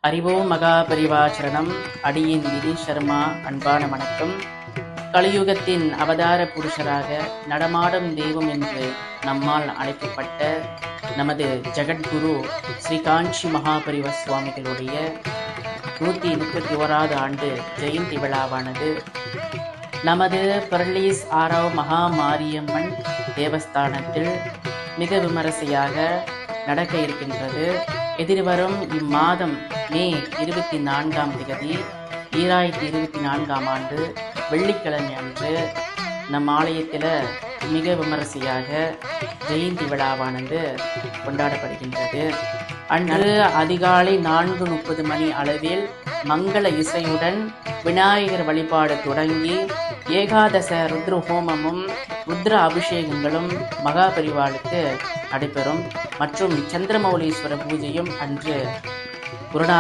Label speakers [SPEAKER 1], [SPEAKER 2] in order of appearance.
[SPEAKER 1] அறிவோம் மகாபரிவாச்சரணம். அடியின் விதி சர்மா. அன்பான வணக்கம். கலியுகத்தின் அவதார புருஷராக நடமாடும் தெய்வம் என்று நம்மால் அழைக்கப்பட்ட நமது ஜெகத்குரு ஸ்ரீ காஞ்சி மகாபரிவ சுவாமிகளுடைய 131வது ஆண்டு ஜெயந்தி விழாவானது நமது பர்லீஸ் ஆரவ் மகா மாரியம்மன் தேவஸ்தானத்தில் மிக விமரிசையாக நடக்க இருக்கின்றது. எதிர்வரும் இம்மாதம் மே 24ஆம் தேதி 2024ஆம் ஆண்டு வெள்ளிக்கிழமை அன்று நம் ஆலயத்தில் மிக விமரிசையாக ஜெயந்தி விழாவானது கொண்டாடப்படுகின்றது. அன்று அதிகாலை 4:30 மணி அளவில் மங்கள இசையுடன் விநாயகர் வழிபாடு தொடங்கி ஏகாதச ருத்ர ஹோமமும் ருத்ர அபிஷேகங்களும் மகாபரிவாளுக்கு நடைபெறும். மற்றும் சந்திரமௌலீஸ்வர பூஜையும் அன்று குருநாத